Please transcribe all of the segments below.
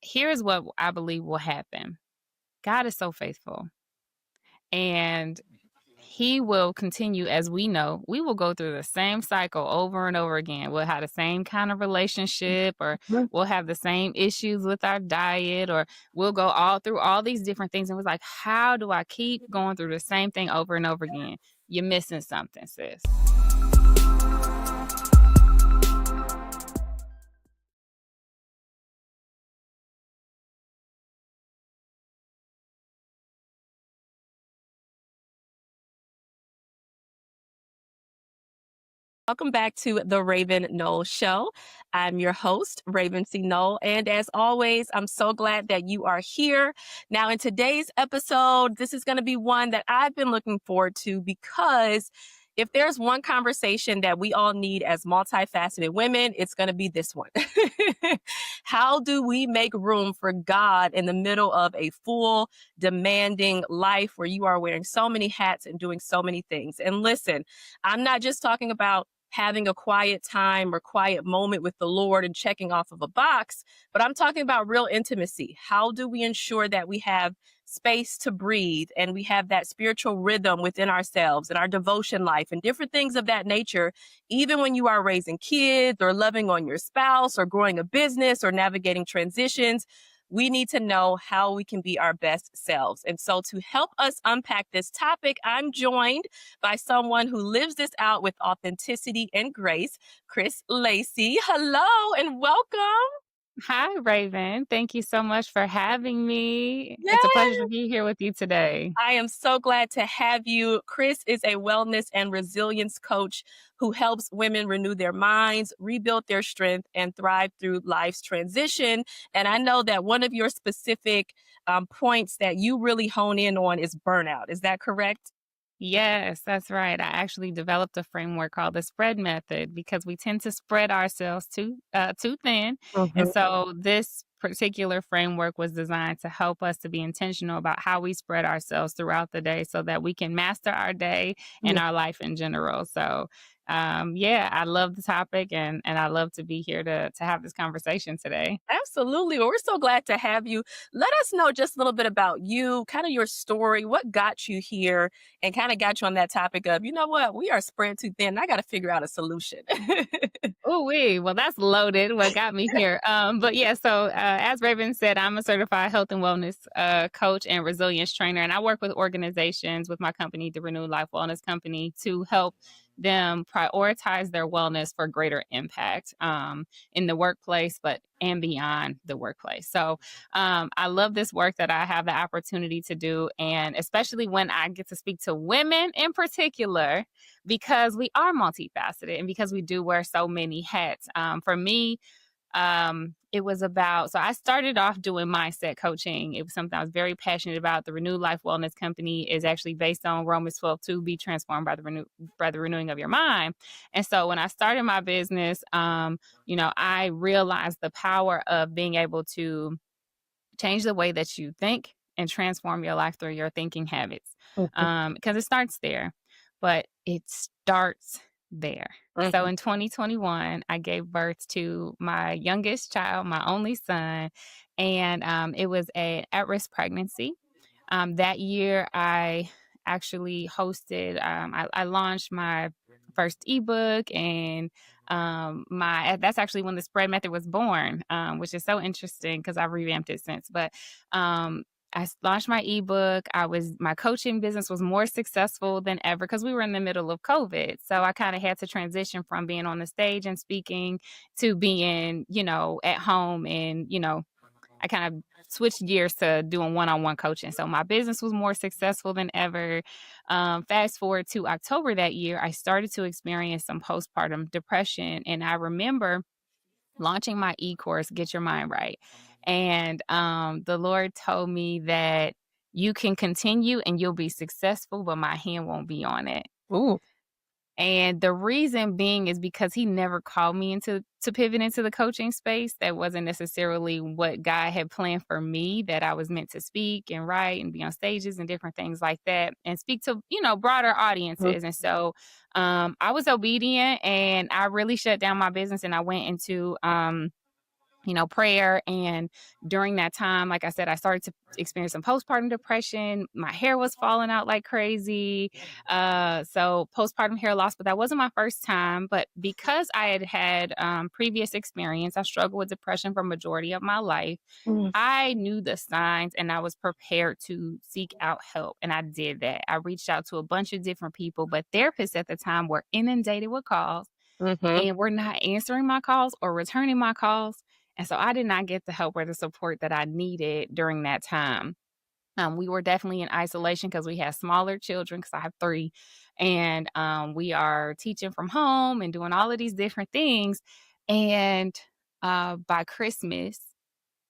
here's what I believe will happen. God is so faithful, and he will continue. As we know, we will go through the same cycle over and over again. We'll have the same kind of relationship, or we'll have the same issues with our diet, or we'll go all through all these different things. And we're like, how do I keep going through the same thing over and over again? You're missing something, sis. Welcome back to the Raven Nole Show. I'm your host, Raven C. Nole. And as always, I'm so glad that you are here. Now, in today's episode, this is going to be one that I've been looking forward to, because if there's one conversation that we all need as multifaceted women, it's going to be this one. How do we make room for God in the middle of a full, demanding life where you are wearing so many hats and doing so many things? And listen, I'm not just talking about having a quiet time or quiet moment with the Lord and checking off of a box, but I'm talking about real intimacy. How do we ensure that we have space to breathe and we have that spiritual rhythm within ourselves and our devotion life and different things of that nature, even when you are raising kids or loving on your spouse or growing a business or navigating transitions? We need to know how we can be our best selves. And so to help us unpack this topic, I'm joined by someone who lives this out with authenticity and grace, Kris Lacy. Hello and welcome. Hi, Raven. Thank you so much for having me. Yeah. It's a pleasure to be here with you today. I am so glad to have you. Kris is a wellness and resilience coach who helps women renew their minds, rebuild their strength, and thrive through life's transition. And I know that one of your specific points that you really hone in on is burnout. Is that correct? Yes, that's right. I actually developed a framework called the spread method, because we tend to spread ourselves too thin. And so this particular framework was designed to help us to be intentional about how we spread ourselves throughout the day so that we can master our day and our life in general. So yeah, I love the topic, and I love to be here to have this conversation today. Absolutely. Well, we're so glad to have you. Let us know just a little bit about you, kind of your story, what got you here, and kind of got you on that topic of, you know what, we are spread too thin. I got to figure out a solution. Oh, well, that's loaded. What got me here? But yeah, so as Raven said, I'm a certified health and wellness coach and resilience trainer, and I work with organizations with my company, the Renewed Life Wellness Company, to help them prioritize their wellness for greater impact in the workplace, but and beyond the workplace. So I love this work that I have the opportunity to do, and especially when I get to speak to women in particular, because we are multifaceted and because we do wear so many hats. For me, it was about, so I started off doing mindset coaching. It was something I was very passionate about. The Renewed Life Wellness Company is actually based on Romans 12:2, be transformed by the renewing of your mind. And so when I started my business, I realized the power of being able to change the way that you think and transform your life through your thinking habits. Because it starts there, but it starts there. So in 2021, I gave birth to my youngest child, my only son, and it was an at-risk pregnancy. That year, I actually hosted, I launched my first ebook, and that's actually when the spread method was born, which is so interesting because I've revamped it since. But I launched my ebook. My coaching business was more successful than ever because we were in the middle of COVID. So I kind of had to transition from being on the stage and speaking to being, at home, and, I kind of switched gears to doing one-on-one coaching. So my business was more successful than ever. Fast forward to October that year, I started to experience some postpartum depression. And I remember launching my e-course, Get Your Mind Right. And the Lord told me that you can continue and you'll be successful, but my hand won't be on it. Ooh. And the reason being is because he never called me to pivot into the coaching space. That wasn't necessarily what God had planned for me, that I was meant to speak and write and be on stages and different things like that and speak to, broader audiences. And so I was obedient, and I really shut down my business, and I went into prayer. And during that time, like I said, I started to experience some postpartum depression. My hair was falling out like crazy. So postpartum hair loss, but that wasn't my first time. But because I had had previous experience, I struggled with depression for majority of my life. Mm, I knew the signs and I was prepared to seek out help. And I did that. I reached out to a bunch of different people, but therapists at the time were inundated with calls mhm, and were not answering my calls or returning my calls. And so I did not get the help or the support that I needed during that time. We were definitely in isolation because we had smaller children, because I have three. And we are teaching from home and doing all of these different things. And by Christmas,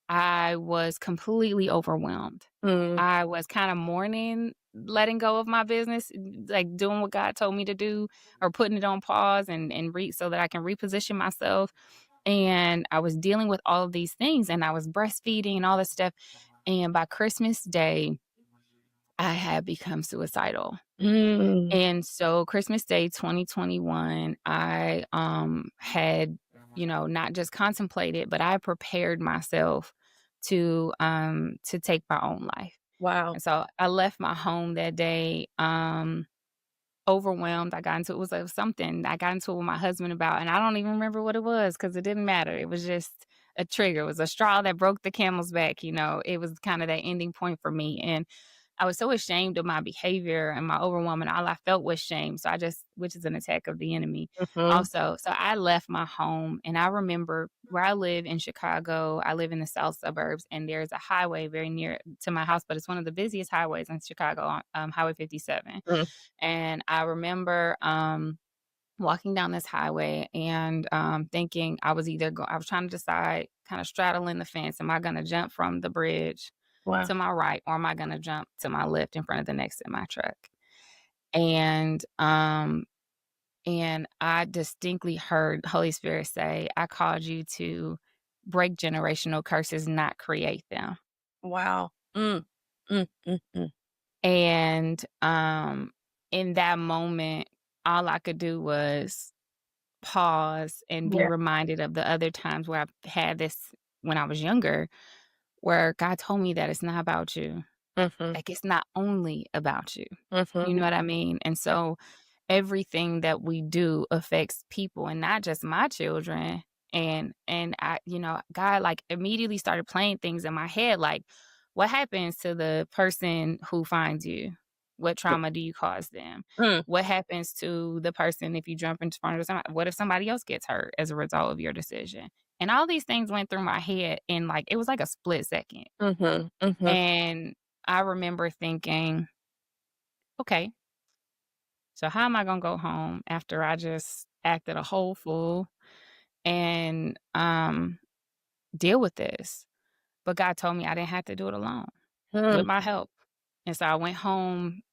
I was completely overwhelmed. mm, I was kind of mourning letting go of my business, like doing what God told me to do or putting it on pause and so that I can reposition myself. And I was dealing with all of these things and I was breastfeeding and all this stuff. And by Christmas Day, I had become suicidal. mm. And so Christmas Day 2021, I had, not just contemplated, but I prepared myself to take my own life. Wow. And so I left my home that day, overwhelmed. It was something I got into it with my husband about, and I don't even remember what it was because it didn't matter. It was just a trigger. It was a straw that broke the camel's back. It was kind of that ending point for me. And I was so ashamed of my behavior and my overwhelm, and all I felt was shame. So which is an attack of the enemy Mhm, also. So I left my home, and I remember where I live in Chicago. I live in the south suburbs, and there's a highway very near to my house, but it's one of the busiest highways in Chicago, on Highway 57. mm. And I remember walking down this highway and thinking I was trying to decide, kind of straddling the fence. Am I going to jump from the bridge Wow. to my right, or am I gonna jump to my left in front of the next semi truck? And I distinctly heard Holy Spirit say, I called you to break generational curses, not create them. Wow. Mm, mm. And in that moment, all I could do was pause and be Yeah. reminded of the other times where I've had this when I was younger, where God told me that it's not about you. Mhm, Like, it's not only about you. mhm. You know what I mean? And so everything that we do affects people and not just my children. And God like immediately started playing things in my head like, what happens to the person who finds you? What trauma do you cause them? Mm, What happens to the person if you jump in front of somebody? What if somebody else gets hurt as a result of your decision? And all these things went through my head in like it was like a split second. mhm, mhm. And I remember thinking, okay, so how am I gonna go home after I just acted a whole fool and deal with this? But God told me I didn't have to do it alone Mm, with my help. And so I went home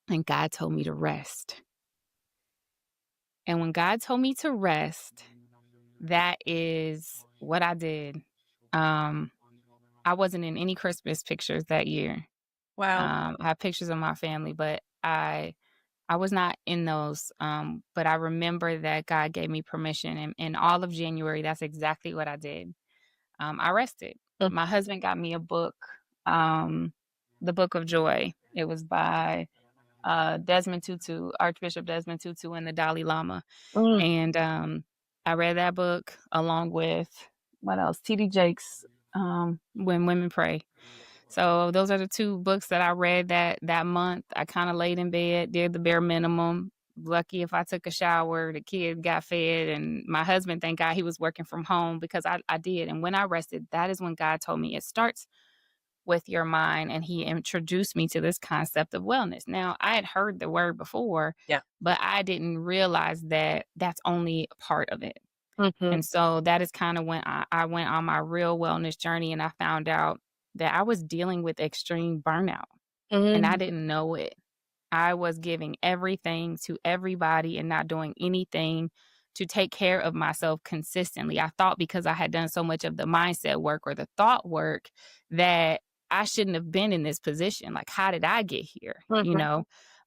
and God told me to rest. And when God told me to rest, that is what I did. Um, I wasn't in any Christmas pictures that year. wow. I have pictures of my family, but I was not in those, but I remember that God gave me permission, and in all of January, that's exactly what I did. I rested. Mm, My husband got me a book, um, The Book of Joy. It was by Desmond Tutu, Archbishop Desmond Tutu, and the Dalai Lama. mm, And I read that book along with what else? T.D. Jakes, When Women Pray. So those are the 2 books that I read that month. I kinda laid in bed, did the bare minimum. Lucky if I took a shower, the kid got fed, and my husband, thank God he was working from home because I did, and when I rested, that is when God told me, "It starts with your mind," and he introduced me to this concept of wellness. Now, I had heard the word before, yeah. but I didn't realize that that's only a part of it. Mhm, And so that is kinda when I went on my real wellness journey, and I found out that I was dealing with extreme burnout, and I mm, didn't know it. I was giving everything to everybody and not doing anything to take care of myself consistently. I thought because I had done so much of the mindset work or the thought work that I shouldn't have been in this position. Like, how did I get here? You mhm. know?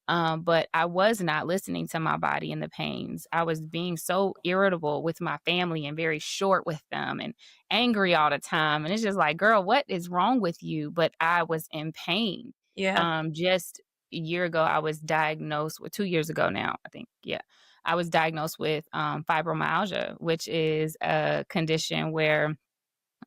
But I was not listening to my body and the pains. I was being so irritable with my family and very short with them and angry all the time. And it's just like, girl, what is wrong with you? But I was in pain. Yeah. Just a year ago, I was diagnosed with 2 years ago now, I think. Yeah. I was diagnosed with fibromyalgia, which is a condition where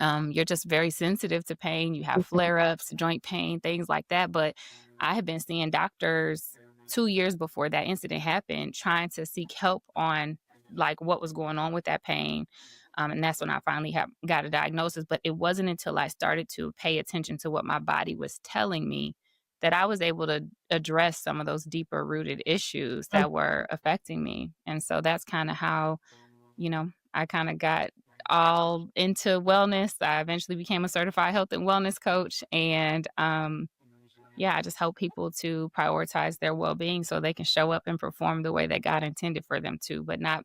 you're just very sensitive to pain. You have Mhm. flare ups, joint pain, things like that. But I had been seeing doctors 2 years before that incident happened, trying to seek help on like what was going on with that pain. And that's when I finally got a diagnosis. But it wasn't until I started to pay attention to what my body was telling me that I was able to address some of those deeper rooted issues Mm. that were affecting me. And so that's kind of how I kinda got all into wellness. I eventually became a certified health and wellness coach, and, yeah, I just help people to prioritize their well-being so they can show up and perform the way that God intended for them to, but not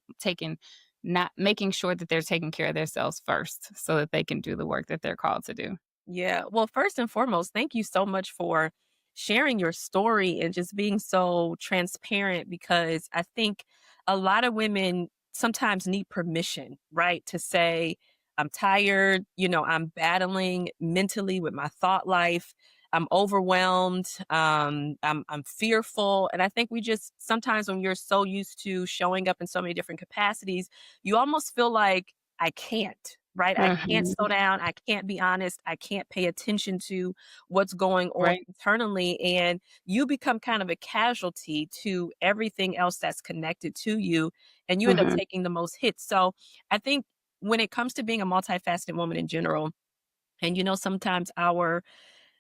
making sure that they're taking care of themselves first so that they can do the work that they're called to do. Yeah. Well, first and foremost, thank you so much for sharing your story and just being so transparent because I think a lot of women sometimes need permission, right? To say, I'm tired, I'm battling mentally with my thought life. I'm overwhelmed. I'm fearful. And I think we just sometimes when you're so used to showing up in so many different capacities, you almost feel like I can't, right? I can't Mhm. slow down. I can't be honest. I can't pay attention to what's going on Right. internally. And you become kind of a casualty to everything else that's connected to you. And you end up Mhm. taking the most hits. So I think when it comes to being a multifaceted woman in general, and sometimes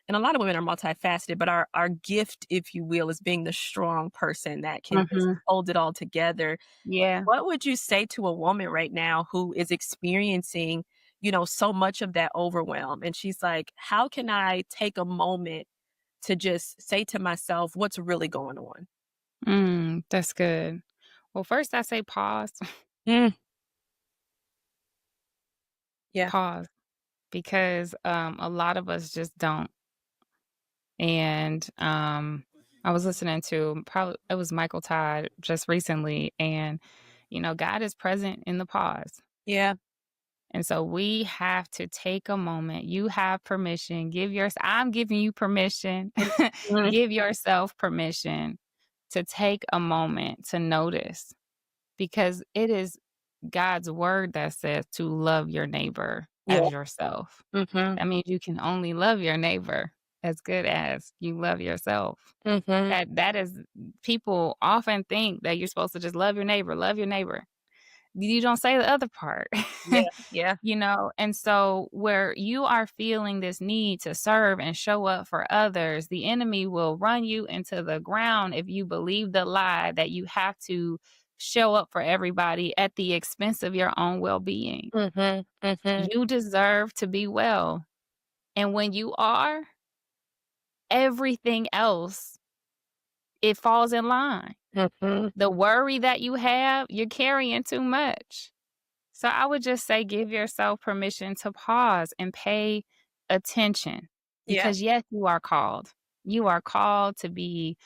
and a lot of women are multifaceted, but our gift, if you will, is being the strong person that can just Mhm. hold it all together. Yeah. What would you say to a woman right now who is experiencing, so much of that overwhelm? And she's like, how can I take a moment to just say to myself, what's really going on? That's good. Well, first I say pause. Mm, yeah. Pause, because, a lot of us just don't. And, I was listening to probably it was Michael Todd just recently, and, God is present in the pause. Yeah. And so we have to take a moment. You have permission. I'm giving you permission. Mhm. Give yourself permission to take a moment to notice because it is God's word that says to love your neighbor Yeah. as yourself. Mhm. That means you can only love your neighbor as good as you love yourself. Mhm. That is people often think that you're supposed to just love your neighbor, love your neighbor. You don't say the other part. Yeah. Yeah. And so where you are feeling this need to serve and show up for others, the enemy will run you into the ground if you believe the lie that you have to show up for everybody at the expense of your own well-being. Mhm. Mhm. You deserve to be well. And when you are, everything else, it falls in line. Mhm. The worry that you have, you're carrying too much. So I would just say give yourself permission to pause and pay attention Yeah. because yes, you are called. You are called to be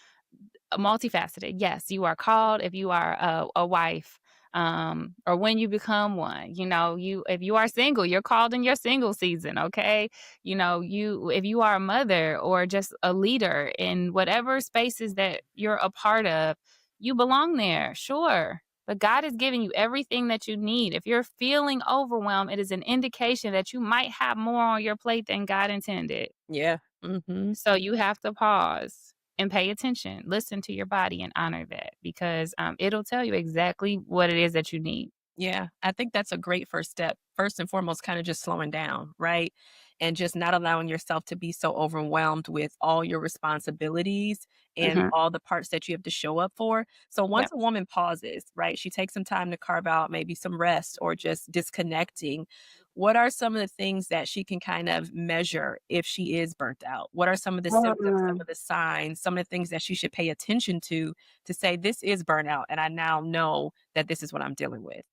multifaceted. Yes, you are called if you are a wife, or when you become one. You if you are single, you're called in your single season. Okay, you if you are a mother or just a leader in whatever spaces that you're a part of, you belong there. Sure. But God is giving you everything that you need. If you're feeling overwhelmed, it is an indication that you might have more on your plate than God intended. Yeah. Mhm. So you have to pause and pay attention. Listen to your body and honor that because it'll tell you exactly what it is that you need. Yeah, I think that's a great first step. First and foremost, kind of just slowing down, right? And just not allowing yourself to be so overwhelmed with all your responsibilities and Mhm. all the parts that you have to show up for. So once Yep. a woman pauses, right, she takes some time to carve out maybe some rest or just disconnecting. What are some of the things that she can kind of measure if she is burnt out? What are some of the symptoms, some Mm. of the signs, some of the things that she should pay attention to say, this is burnout? And I now know that this is what I'm dealing with.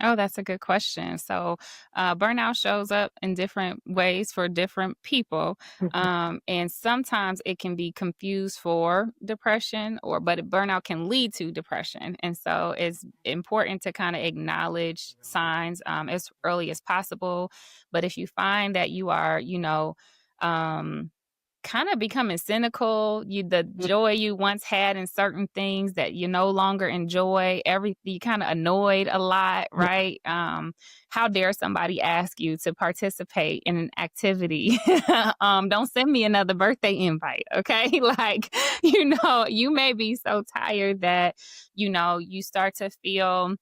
Oh, that's a good question. So, burnout shows up in different ways for different people. Mhm. And sometimes it can be confused for depression, but burnout can lead to depression. And so it's important to kind of acknowledge signs as early as possible. But if you find that you are, um, kind of becoming cynical, the Mm, joy you once had in certain things that you no longer enjoy, you kind of annoyed a lot, mm, right? How dare somebody ask you to participate in an activity? Don't send me another birthday invite, okay? Like, you may be so tired that, you start to feel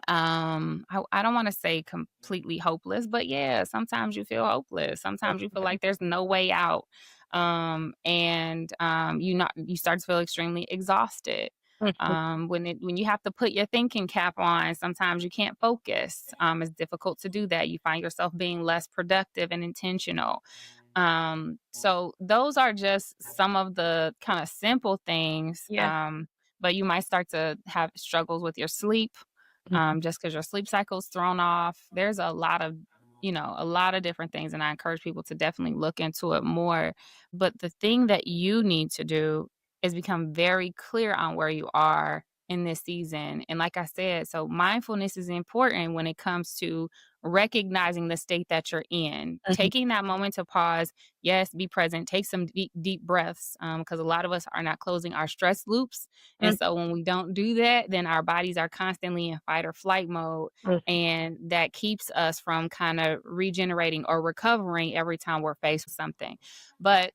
I don't want to say completely hopeless, but yeah, sometimes you feel hopeless, sometimes you feel like there's no way out. And you start to feel extremely exhausted. mhm. When you have to put your thinking cap on, sometimes you can't focus. It's difficult to do that. You find yourself being less productive and intentional. So those are just some of the kind of simple things. Yeah. But you might start to have struggles with your sleep, Mhm. just because your sleep cycle's thrown off. There's a lot of different things, and I encourage people to definitely look into it more. But the thing that you need to do is become very clear on where you are in this season. And like I said, so mindfulness is important when it comes to recognizing the state that you're in, Mhm. taking that moment to pause. Yes, be present, take some deep, deep breaths, because a lot of us are not closing our stress loops. And Mm, so when we don't do that, then our bodies are constantly in fight or flight mode. mm. And that keeps us from kind of regenerating or recovering every time we're faced with something. But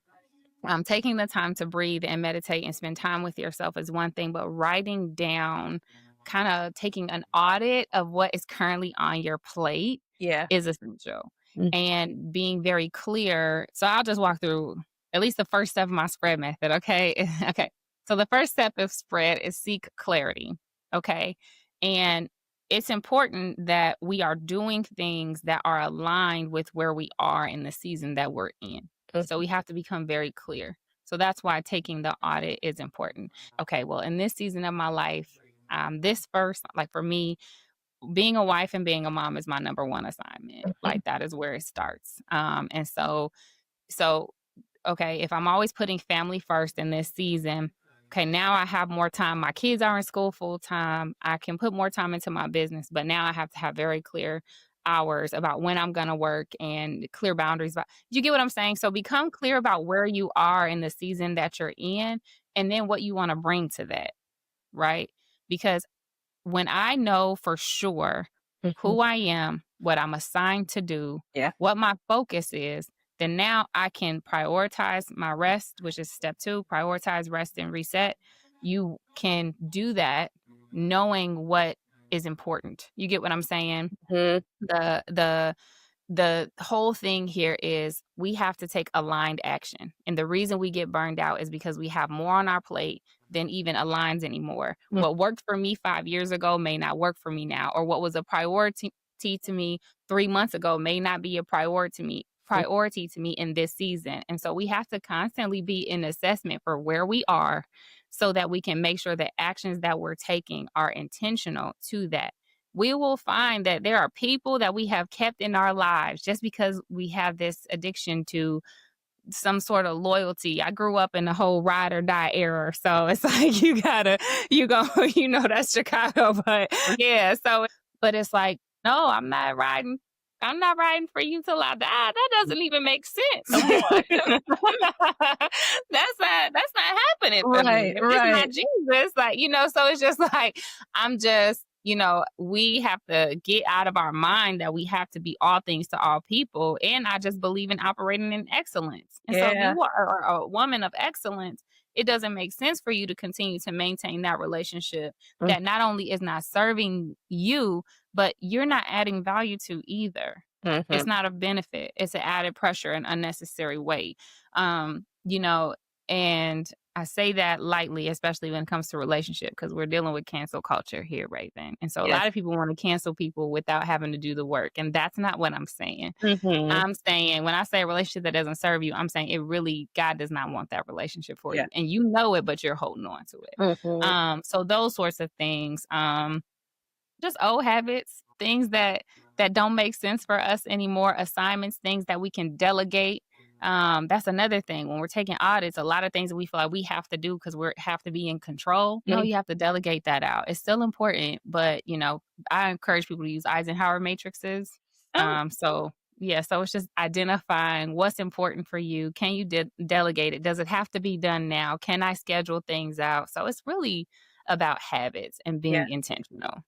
taking the time to breathe and meditate and spend time with yourself is one thing, but writing down, kind of taking an audit of what is currently on your plate Yeah. is essential. Mm, And being very clear. So I'll just walk through at least the first step of my spread method. Okay. Okay. So the first step of spread is seek clarity. Okay. And it's important that we are doing things that are aligned with where we are in the season that we're in. So mhm, we have to become very clear. So that's why taking the audit is important. Okay, well, in this season of my life, this first, like for me, being a wife and being a mom is my number one assignment. mhm. Like that is where it starts. And so okay, if I'm always putting family first in this season, okay, now I have more time. My kids are in school full time. I can put more time into my business, but now I have to have very clear hours about when I'm going to work and clear boundaries about. You get what I'm saying? So become clear about where you are in the season that you're in and then what you want to bring to that, right? Because when I know for sure Mhm. who I am, what I'm assigned to do, Yeah. what my focus is, then now I can prioritize my rest, which is step 2, prioritize rest and reset. You can do that knowing what is important. You get what I'm saying? Mhm, The whole thing here is we have to take aligned action. And the reason we get burned out is because we have more on our plate than even aligns anymore. mm, What worked for me 5 years ago may not work for me now, or what was a priority to me 3 months ago may not be a mm, priority to me in this season. And so we have to constantly be in assessment for where we are so that we can make sure that actions that we're taking are intentional to that. We will find that there are people that we have kept in our lives just because we have this addiction to some sort of loyalty. I grew up in the whole ride or die era. So it's like you go, that's Chicago. But mm. yeah, but it's like, no, I'm not riding. I'm not riding for you till I die. That doesn't even make sense. Come on. That's not happening for me. Right, If it's not right. Jesus, like, so it's just like I'm just, we have to get out of our mind that we have to be all things to all people. And I just believe in operating in excellence. And so if Yeah. you are a woman of excellence, it doesn't make sense for you to continue to maintain that relationship Mm, that not only is not serving you, but you're not adding value to either. It's mhm. not a benefit. It's an added pressure and unnecessary weight. Um, you know, and I say that lightly, especially when it comes to relationship, because we're dealing with cancel culture here, Raven. And so a Yes. lot of people want to cancel people without having to do the work. And that's not what I'm saying. Mhm. I'm saying when I say a relationship that doesn't serve you, I'm saying God does not want that relationship for Yeah. you. And you know it, but you're holding on to it. Mhm. So those sorts of things. Just old habits. things that don't make sense for us anymore, assignments, things that we can delegate. That's another thing. When we're taking audits, a lot of things that we feel like we have to do because we have to be in control. No, Mm. you have to delegate that out. It's still important, but I encourage people to use Eisenhower matrices. Oh, So yeah, so it's just identifying what's important for you. Can you delegate it? Does it have to be done now? Can I schedule things out? So it's really about habits and yeah. being intentional.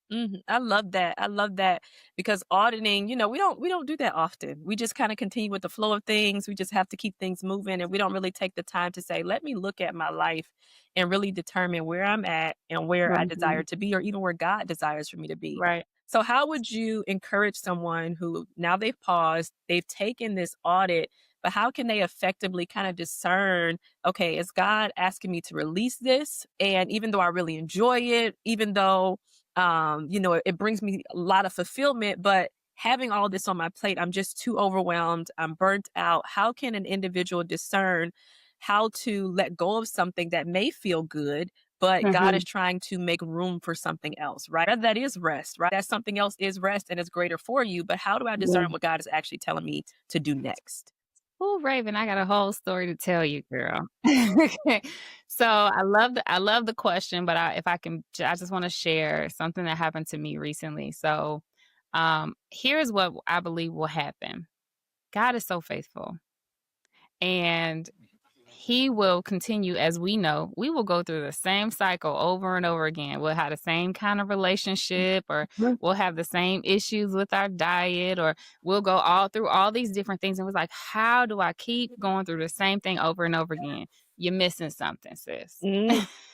I love that. I love that because auditing, we don't do that often. We just kind of continue with the flow of things. We just have to keep things moving and we don't really take the time to say, let me look at my life and really determine where I'm at and where I desire Mhm. to be or even where God desires for me to be. Right. So how would you encourage someone who now they've paused, they've taken this audit, but how can they effectively kind of discern, okay, is God asking me to release this? And even though I really enjoy it, even though it brings me a lot of fulfillment, but having all this on my plate, I'm just too overwhelmed. I'm burnt out. How can an individual discern how to let go of something that may feel good, but God is Mhm. trying to make room for something else, right? That is rest, right? That something else is rest and is greater for you. But how do I Yeah. discern what God is actually telling me to do next? Oh, Raven, I got a whole story to tell you, girl. So I love the question, but if I can, I just want to share something that happened to me recently. So, here's what I believe will happen. God is so faithful, and He will continue, as we know, we will go through the same cycle over and over again. We'll have the same kind of relationship, or Mhm. we'll have the same issues with our diet, or we'll go all through all these different things. And it was like, how do I keep going through the same thing over and over again? You're missing something, sis.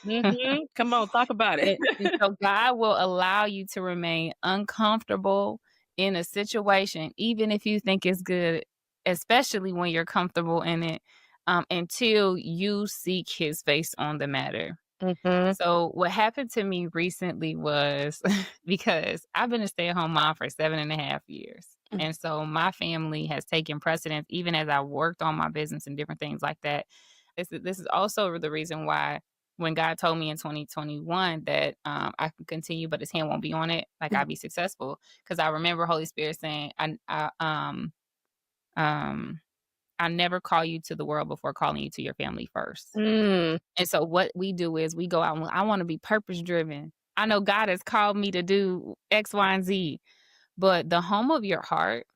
Mm. Come on, talk about it. And so God will allow you to remain uncomfortable in a situation, even if you think it's good, especially when you're comfortable in it, until you seek his face on the matter. Hmm. So what happened to me recently was because I've been a stay-at-home mom for 7.5 years. And so my family has taken precedence even as I worked on my business and different things like that. This is also the reason why when God told me in 2021 that I can continue, but his hand won't be on it, like I'd be successful. Because I remember Holy Spirit saying, um, I never call you to the world before calling you to your family first. Mm. And so what we do is we go out and I want to be purpose driven. I know God has called me to do X, Y, and Z, but the home of your heart,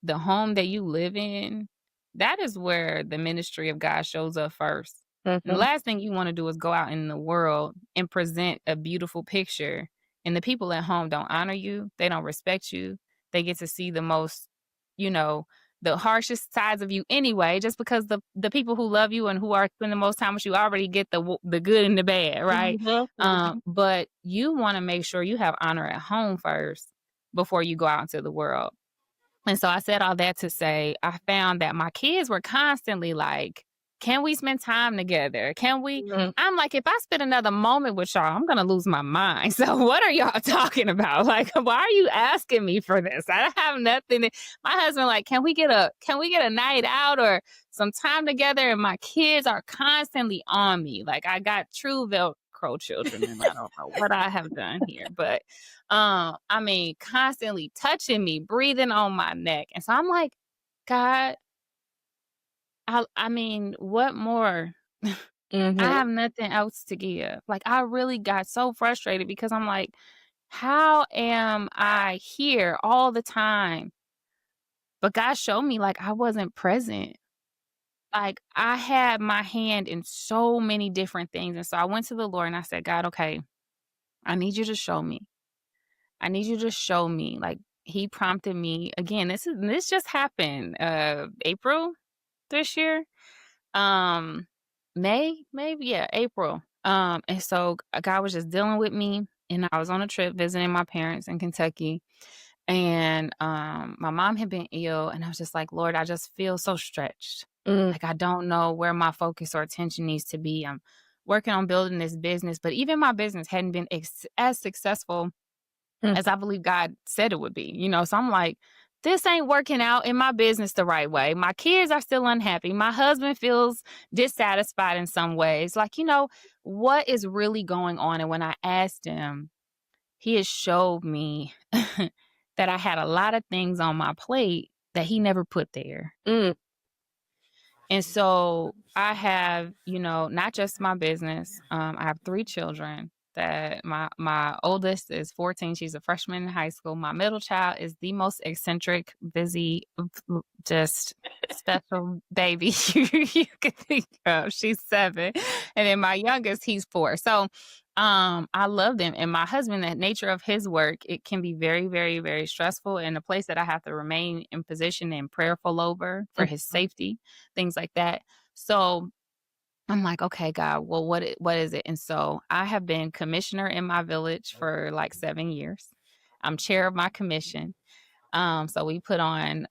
the home that you live in, that is where the ministry of God shows up first. And the Mhm. last thing you want to do is go out in the world and present a beautiful picture. And the people at home don't honor you, they don't respect you. They get to see the most, you know, the harshest sides of you anyway, just because the people who love you and who are spending the most time with you already get the good and the bad, right? Mhm, mhm, But you want to make sure you have honor at home first before you go out into the world. And so I said all that to say, I found that my kids were constantly like, can we spend time together? Can we? mhm, I'm like, if I spend another moment with y'all, I'm gonna lose my mind. So what are y'all talking about? Like, why are you asking me for this? I have nothing. My husband, like, can we get a night out or some time together? And my kids are constantly on me. Like I got true Velcro children, and I don't know what I have done here, but I mean, constantly touching me, breathing on my neck. And so I'm like, God, I mean, what more? I mhm, have nothing else to give. Like, I really got so frustrated because I'm like, how am I here all the time? But God showed me like I wasn't present. Like I had my hand in so many different things. And so I went to the Lord and I said, God, okay, I need you to show me. I need you to show me. Like he prompted me again. This just happened April this year. Um May, maybe, yeah, April. And so God was just dealing with me and I was on a trip visiting my parents in Kentucky. And my mom had been ill and I was just like, Lord, I just feel so stretched. mm, Like I don't know where my focus or attention needs to be. I'm working on building this business, but even my business hadn't been as successful mm, as I believe God said it would be, So I'm like, this ain't working out in my business the right way. My kids are still unhappy. My husband feels dissatisfied in some ways. Like, what is really going on? And when I asked him, he has showed me that I had a lot of things on my plate that he never put there. Mm. And so I have, not just my business. I have 3 children that my oldest is 14. She's a freshman in high school. My middle child is the most eccentric, busy, just special baby you could think of. She's 7. And then my youngest, he's 4. So I love them. And my husband, the nature of his work, it can be very, very, very stressful, and a place that I have to remain in position and prayerful over for his safety, things like that. So I'm like, okay, God, well, what is it? And so I have been commissioner in my village for like 7 years. I'm chair of my commission. So we put on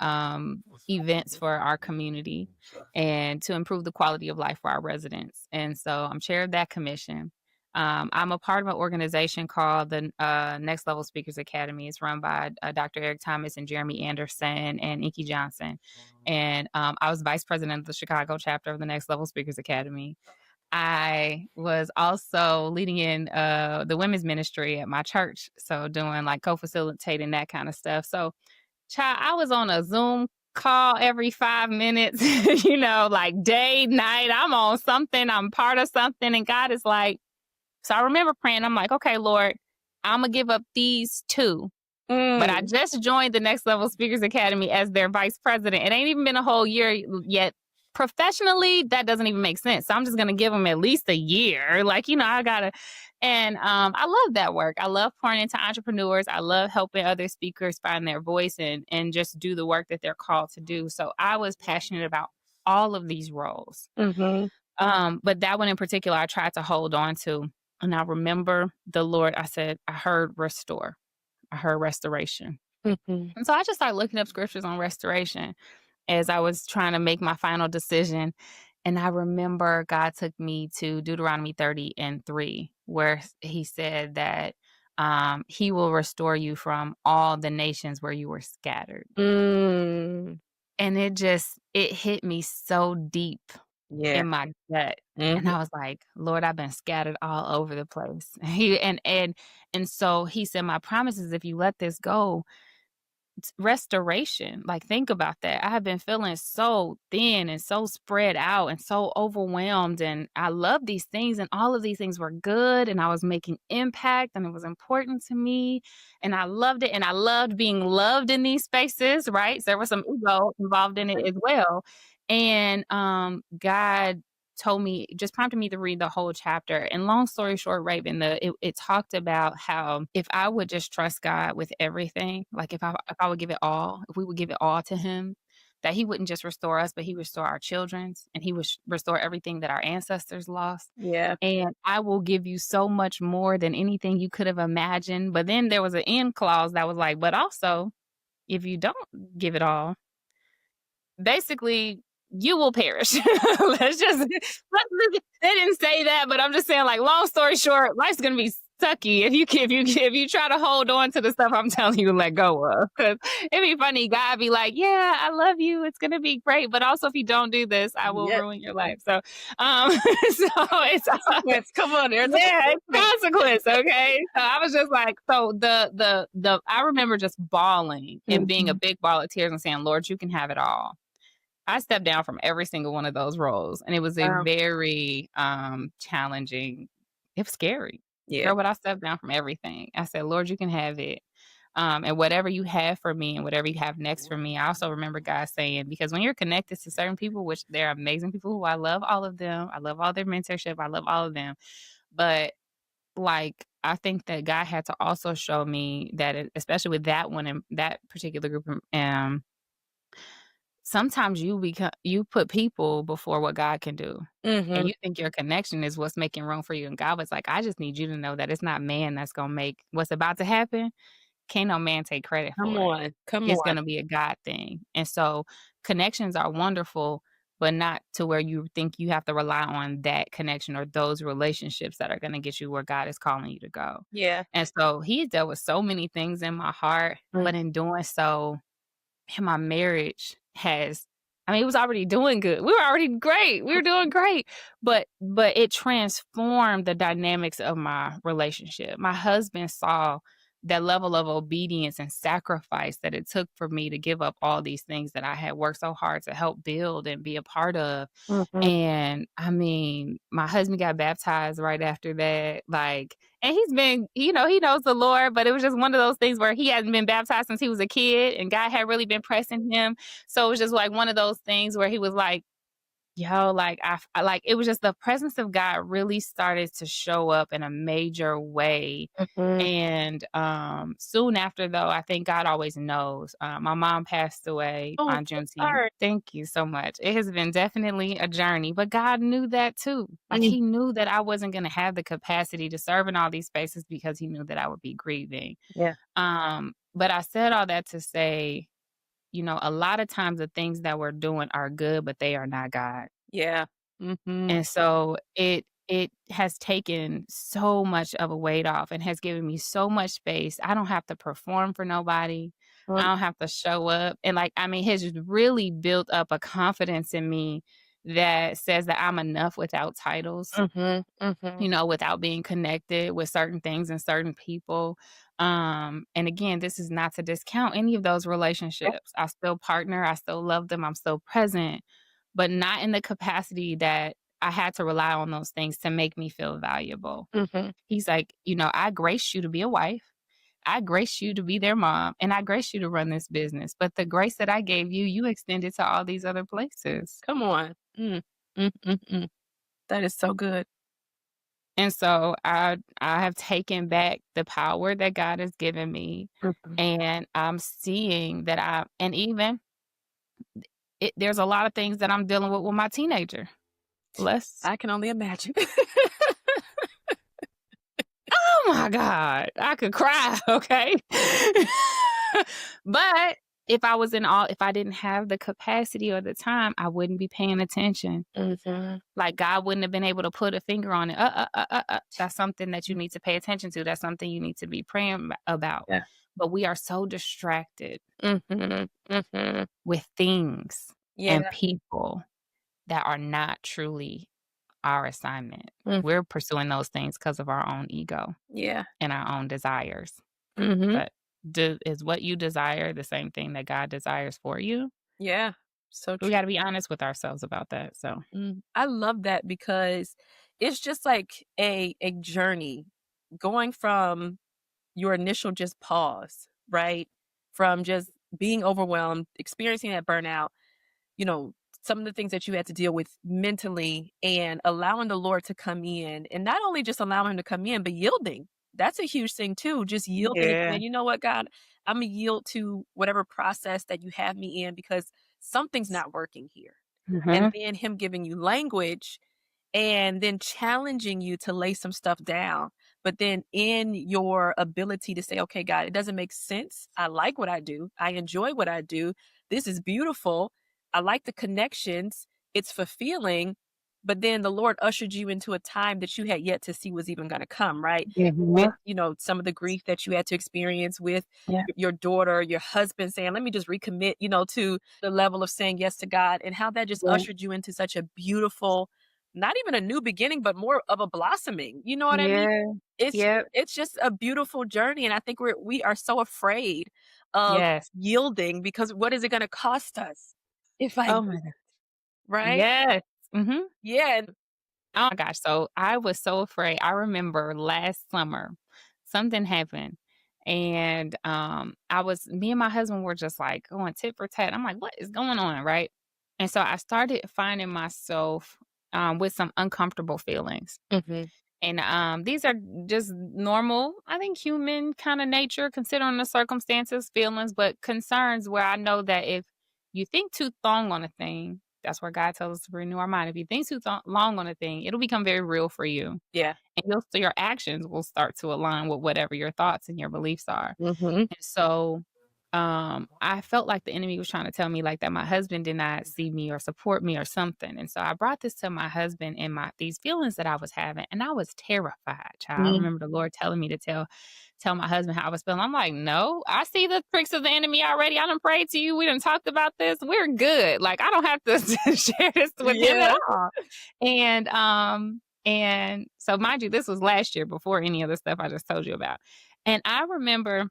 events for our community and to improve the quality of life for our residents. And so I'm chair of that commission. I'm a part of an organization called the Next Level Speakers Academy. It's run by Dr. Eric Thomas and Jeremy Anderson and Inky Johnson. And I was vice president of the Chicago chapter of the Next Level Speakers Academy. I was also leading in the women's ministry at my church. So doing like co-facilitating that kind of stuff. So child, I was on a Zoom call every 5 minutes, like day, night. I'm on something. I'm part of something. And God is like, so I remember praying. I'm like, okay, Lord, I'm going to give up these 2. But I just joined the Next Level Speakers Academy as their vice president. It ain't even been a whole year yet. Professionally, that doesn't even make sense. So I'm just going to give them at least a year. Like, I got to. And I love that work. I love pouring into entrepreneurs. I love helping other speakers find their voice and just do the work that they're called to do. So I was passionate about all of these roles. But that one in particular, I tried to hold on to. And I remember the Lord, I said, I heard restore. I heard restoration. And so I just started looking up scriptures on restoration as I was trying to make my final decision. And I remember God took me to Deuteronomy 30:3, where he said that he will restore you from all the nations where you were scattered. And it hit me so deep in my gut. And I was like, Lord, I've been scattered all over the place. And so he said, my promise is if you let this go, restoration. Like, think about that. I have been feeling so thin and so spread out and so overwhelmed. And I love these things, and all of these things were good, and I was making impact, and it was important to me. And I loved it. And I loved being loved in these spaces, right? So there was some ego involved in it as well. And God just prompted me to read the whole chapter. And long story short, Raven, it talked about how if I would just trust God with everything, like if I would give it all, if we would give it all to him, that he wouldn't just restore us, but he would restore our children's, and he would restore everything that our ancestors lost. Yeah. And I will give you so much more than anything you could have imagined. But then there was an end clause that was like, but also, if you don't give it all, basically you will perish. They didn't say that, but I'm just saying, like, long story short, life's gonna be sucky if you try to hold on to the stuff I'm telling you to let go of. Because it'd be funny, God be like, yeah, I love you, it's gonna be great, but also if you don't do this, I will ruin your life. So so it's consequence. Come on, there's it's consequence. Okay. So I was just like, so I remember just bawling and being a big ball of tears and saying, Lord, you can have it all. I stepped down from every single one of those roles, and it was a very challenging. It was scary. Yeah. Girl, but I stepped down from everything. I said, Lord, you can have it. And whatever you have for me and whatever you have next for me. I also remember God saying, because when you're connected to certain people, which they're amazing people who I love all of them. I love all their mentorship. I love all of them. But like, I think that God had to also show me that, especially with that one and that particular group, sometimes you put people before what God can do. And you think your connection is what's making room for you. And God was like, I just need you to know that it's not man that's going to make what's about to happen. Can't no man take credit for it. Come It's on. going to be a God thing. And so connections are wonderful, but not to where you think you have to rely on that connection or those relationships that are going to get you where God is calling you to go. Yeah. And so he dealt with so many things in my heart, but in doing so, my marriage it was already doing good. We were already great. We were doing great. But it transformed the dynamics of my relationship. My husband saw that level of obedience and sacrifice that it took for me to give up all these things that I had worked so hard to help build and be a part of. Mhm. And I mean, my husband got baptized right after that. Like, and he's been, he knows the Lord, but it was just one of those things where he hadn't been baptized since he was a kid and God had really been pressing him. So it was just like one of those things where he was like, yo, like like it was just the presence of God really started to show up in a major way. Mhm. And soon after, though, I think God always knows. My mom passed away Oh, on so Juneteenth. sorry. Thank you so much. It has been definitely a journey, but God knew that too. Like Mm. He knew that I wasn't going to have the capacity to serve in all these spaces because He knew that I would be grieving. Yeah. But I said all that to say, a lot of times the things that we're doing are good, but they are not God. Yeah. Mhm. And so it has taken so much of a weight off and has given me so much space. I don't have to perform for nobody. I Mm. don't have to show up. And like, I mean, has just really built up a confidence in me that says that I'm enough without titles, Mhm. Mhm. without being connected with certain things and certain people. And again, this is not to discount any of those Yeah. relationships. I still partner, I still love them, I'm still present, but not in the capacity that I had to rely on those things to make me feel valuable. Mhm. He's like, I grace you to be a wife. I grace you to be their mom, and I grace you to run this business. But the grace that I gave you, you extended to all these other places. Come on. Mm, mm, mm. That is so good. And so I have taken back the power that God has given me, Mhm. and I'm seeing that and even there's a lot of things that I'm dealing with my teenager. Bless. I can only imagine. Oh my God, I could cry, okay? But if I didn't have the capacity or the time, I wouldn't be paying attention. Mhm. Like God wouldn't have been able to put a finger on it. That's something that you need to pay attention to. That's something you need to be praying about. Yeah. But we are so distracted Mhm. Mhm. with things and Yeah. people that are not truly our assignment. Mm. We're pursuing those things because of our own ego Yeah. and our own desires. Mhm. But is what you desire the same thing that God desires for you? Yeah. So We true. gotta be honest with ourselves about that, so I love that because it's just like a journey going from your initial just pause, right? From just being overwhelmed, experiencing that burnout, you know, some of the things that you had to deal with mentally and allowing the Lord to come in and not only just allowing him to come in, but yielding. That's a huge thing too. Just yielding and yeah. saying, you know what, God, I'm gonna yield to whatever process that you have me in because something's not working here. And Mhm. then him giving you language and then challenging you to lay some stuff down. But then in your ability to say, okay, God, it doesn't make sense. I like what I do. I enjoy what I do. This is beautiful. I like the connections. It's fulfilling. But then the Lord ushered you into a time that you had yet to see was even going to come, right? With, Mhm. some of the grief that you had to experience with Yeah. your daughter, your husband saying, let me just recommit, to the level of saying yes to God and how that just Yeah. ushered you into such a beautiful, not even a new beginning, but more of a blossoming. You know what I mean? Yeah. It's Yep. it's just a beautiful journey, and I think we are so afraid of Yes. yielding because what is it gonna cost us if I Oh yield, my god. right? Yes. Mhm. Yeah, and Oh my gosh, so I was so afraid. I remember last summer, something happened, and, me and my husband were just, like, going tit for tat. I'm like, "What is going on?" Right? And so I started finding myself, with some uncomfortable feelings. Mhm. And, these are just normal, I think, human kinda nature considering the circumstances, feelings, but concerns where I know that if you think too long on a thing, that's where God tells us to renew our mind. If you think too long on a thing, it'll become very real for you, Yeah. and your actions will start to align with whatever your thoughts and your beliefs are. Mhm. And so, I felt like the enemy was trying to tell me like that my husband did not see me or support me or something. And so I brought this to my husband and these feelings that I was having, and I was terrified, child. I Mm. remember the Lord telling me to tell my husband how I was feeling. I'm like, no, I see the tricks of the enemy already. I done prayed to you. We done talked about this. We're good. Like I don't have to share this with him at Yeah. all. And so mind you, this was last year before any of the stuff I just told you about. And I remember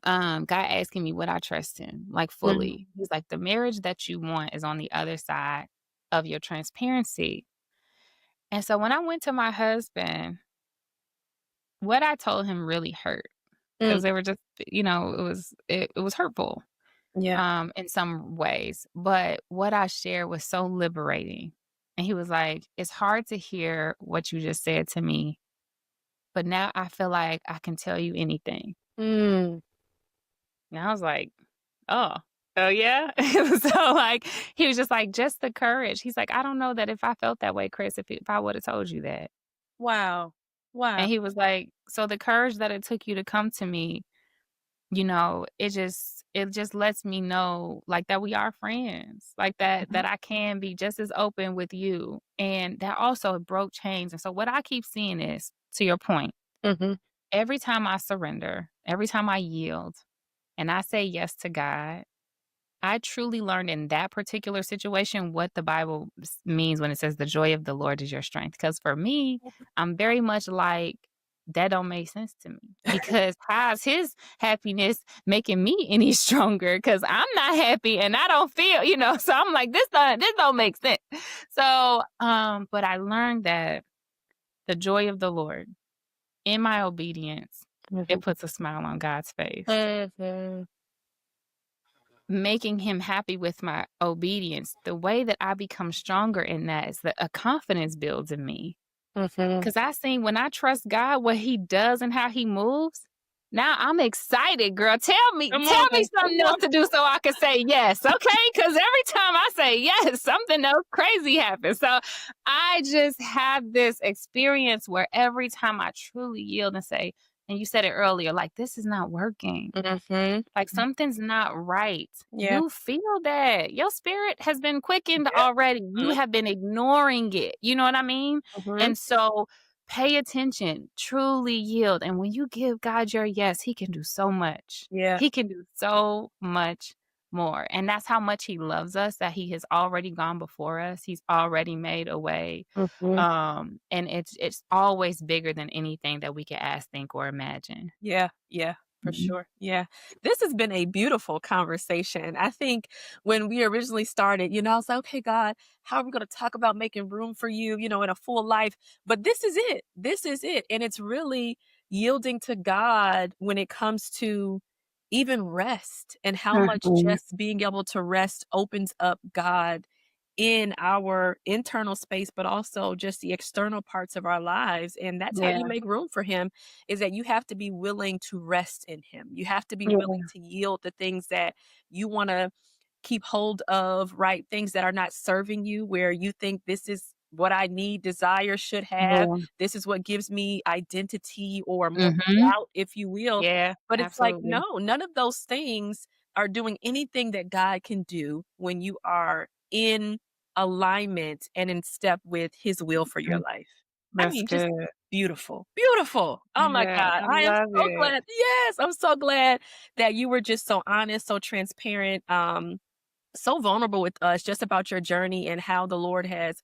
God asking me what I trust in, like Mm, fully. He's like, the marriage that you want is on the other side of your transparency. And so when I went to my husband, what I told him really hurt mm, because they were just, it was hurtful yeah. in some ways. But what I shared was so liberating. And he was like, it's hard to hear what you just said to me, but now I feel like I can tell you anything. Mm, And I was like, oh, oh yeah. So like he was just like, just the courage. He's like, I don't know that if I felt that way, Kris, if I would have told you that. wow. Wow. And he was like, so the courage that it took you to come to me, it just lets me know like that we are friends. Like that Mhm, I can be just as open with you. And that also broke chains. And so what I keep seeing is, to your point, mhm, every time I surrender, every time I yield and I say yes to God, I truly learned in that particular situation what the Bible means when it says the joy of the Lord is your strength. Because for me, I'm very much like, that don't make sense to me because how's his happiness making me any stronger? Because I'm not happy and I don't feel, So I'm like, this don't make sense. So, but I learned that the joy of the Lord in my obedience, it mhm, puts a smile on God's face. mhm, Making him happy with my obedience, the way that I become stronger in that is that a confidence builds in me. mhm. Because I seen when I trust God, what he does and how he moves, now I'm excited, girl. Tell me, Come tell on, me come something else on. to do so I can say yes, okay? Because every time I say yes, something else crazy happens. So I just have this experience where every time I truly yield and say, and you said it earlier, like, this is not working. Mhm. Like something's not right. Yeah. You feel that. Your spirit has been quickened Yeah. already. You Mhm, have been ignoring it. You know what I mean? mhm. And so pay attention, truly yield. And when you give God your yes, he can do so much. Yeah. He can do so much more. And that's how much he loves us, that he has already gone before us. He's already made a way. Mhm. And it's always bigger than anything that we can ask, think, or imagine. Yeah, yeah, for Mhm. sure. Yeah. This has been a beautiful conversation. I think when we originally started, I was like, okay, God, how are we going to talk about making room for you, in a full life? But this is it. This is it. And it's really yielding to God when it comes to even rest and how much Mhm. just being able to rest opens up God in our internal space, but also just the external parts of our lives. And that's how you Yeah. make room for him is that you have to be willing to rest in him. You have to be willing Yeah. to yield the things that you want to keep hold of, right? Things that are not serving you, where you think this is what I need, desire, should have. Yeah. This is what gives me identity or more Mhm. clout, if you will. Yeah, But it's like, no, absolutely. none of those things are doing anything that God can do when you are in alignment and in step with his will for your Mm, life. I that's mean, just good. beautiful, beautiful. Oh my Yeah, God. I I am love so it. glad. Yes, I'm so glad that you were just so honest, so transparent. So vulnerable with us just about your journey and how the Lord has,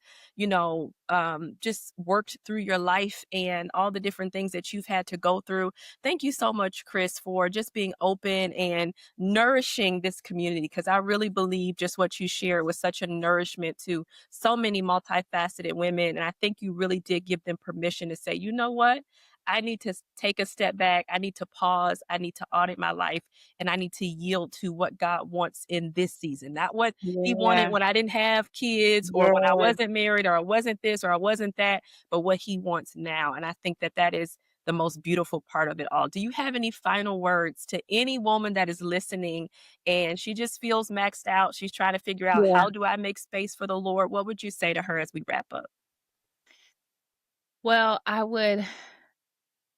just worked through your life and all the different things that you've had to go through. Thank you so much, Kris, for just being open and nourishing this community because I really believe just what you shared was such a nourishment to so many multifaceted women. And I think you really did give them permission to say, you know what? I need to take a step back. I need to pause. I need to audit my life and I need to yield to what God wants in this season, not what he wanted Yeah, when I didn't have kids or when I yeah, wasn't married or I wasn't this or I wasn't that, but what he wants now. And I think that that is the most beautiful part of it all. Do you have any final words to any woman that is listening and she just feels maxed out? She's trying to figure out yeah. how do I make space for the Lord? What would you say to her as we wrap up? Well,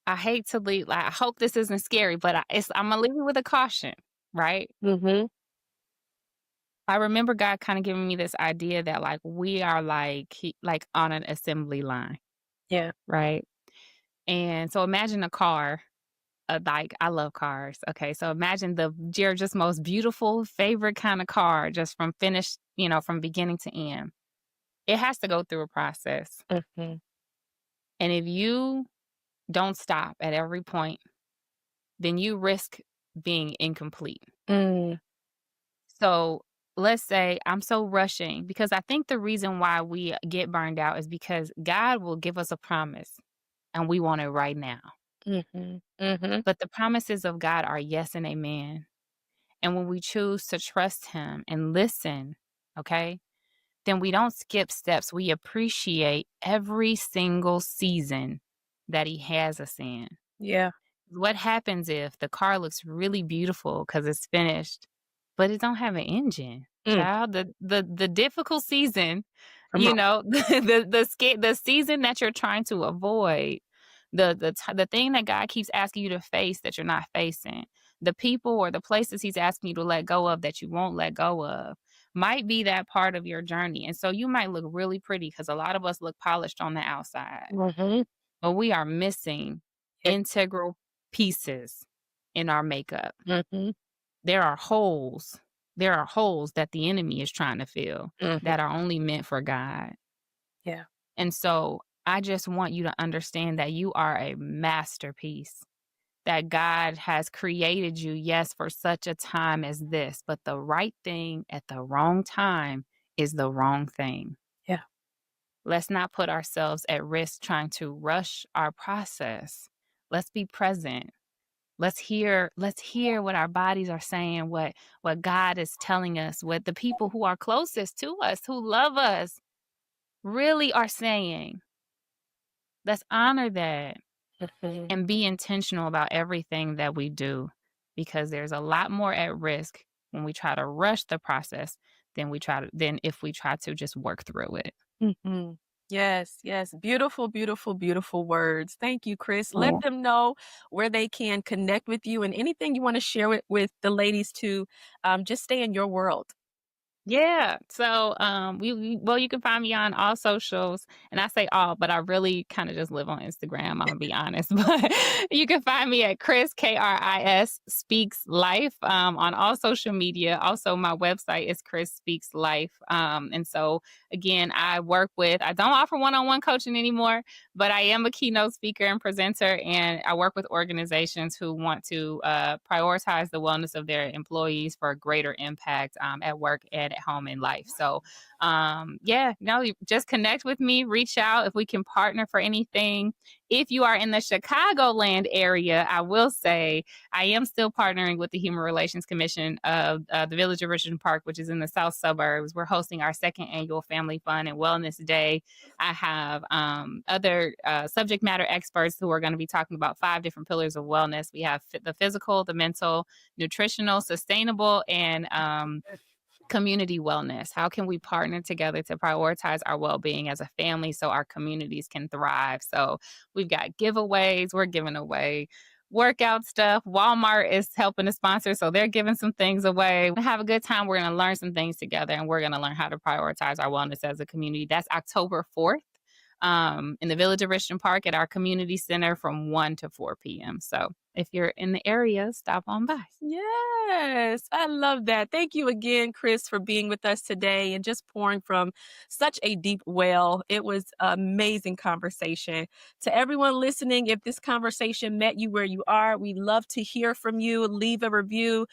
I hate to leave, like, I hope this isn't scary, but Imma leave you with a caution, right? Mhm. I remember God kinda giving me this idea that, like, we are like on an assembly line, Yeah. right? And so imagine a car, like, I love cars, okay? So imagine your just most beautiful favorite kinda car just from finish, from beginning to end. It has to go through a process. Mhm. And if you don't stop at every point, then you risk being incomplete. Mm, So let's say I'm so rushing because I think the reason why we get burned out is because God will give us a promise and we want it right now. mhm, mhm. But the promises of God are yes and amen. And when we choose to trust Him and listen, okay, then we don't skip steps. We appreciate every single season that He has us in. Yeah. What happens if the car looks really beautiful because it's finished, but it don't have an engine? Mm, Child, the difficult season, come on. the season that you're trying to avoid, the thing that God keeps asking you to face that you're not facing, the people or the places He's asking you to let go of that you won't let go of, might be that part of your journey. And so you might look really pretty because a lot of us look polished on the outside, Mhm. but we are missing Yeah. integral pieces in our makeup. Mhm, There are holes. There are holes that the enemy is trying to fill mhm. that are only meant for God. Yeah. And so I just want you to understand that you are a masterpiece, that God has created you, yes, for such a time as this, but the right thing at the wrong time is the wrong thing. Yeah. Let's not put ourselves at risk trying to rush our process. Let's be present. Let's hear what our bodies are saying, what God is telling us, what the people who are closest to us, who love us, really are saying. Let's honor that Mhm. and be intentional about everything that we do because there's a lot more at risk when we try to rush the process than if we try to just work through it. Mhm. Yes, yes. Beautiful, beautiful, beautiful words. Thank you, Kris. Let Yeah. them know where they can connect with you and anything you want to share with the ladies to just stay in your world. Yeah. So, well, you can find me on all socials, and I say all, but I really kind of just live on Instagram. I'm gonna be honest, but you can find me at Kris Kris Speaks Life on all social media. Also, my website is Kris Speaks Life. And so again, I don't offer one-on-one coaching anymore, but I am a keynote speaker and presenter, and I work with organizations who want to prioritize the wellness of their employees for a greater impact at work and at home in life. So, yeah, no, just connect with me, reach out if we can partner for anything. If you are in the Chicagoland area, I will say I am still partnering with the Human Relations Commission of the Village of Richmond Park, which is in the south suburbs. We're hosting our second annual Family Fun and Wellness Day. I have other subject matter experts who are going to be talking about 5 different pillars of wellness. We have the physical, the mental, nutritional, sustainable, and community wellness. How can we partner together to prioritize our well-being as a family so our communities can thrive? So we've got giveaways. We're giving away workout stuff. Walmart is helping to sponsor, so they're giving some things away. Have a good time. We're going to learn some things together, and we're going to learn how to prioritize our wellness as a community. That's October 4th in the Village of Richmond Park at our community center from 1 to 4 p.m. So if you're in the area, stop on by. Yes, I love that. Thank you again, Kris, for being with us today and just pouring from such a deep well. It was an amazing conversation. To everyone listening, if this conversation met you where you are, we'd love to hear from you. Leave a review,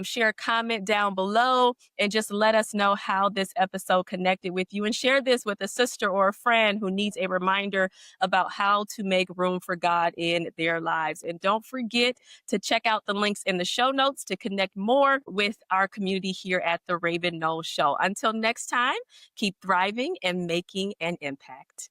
share a comment down below, and just let us know how this episode connected with you. And share this with a sister or a friend who needs a reminder about how to make room for God in their lives. And don't forget to check out the links in the show notes to connect more with our community here at the Raven Nole Show. Until next time, keep thriving and making an impact.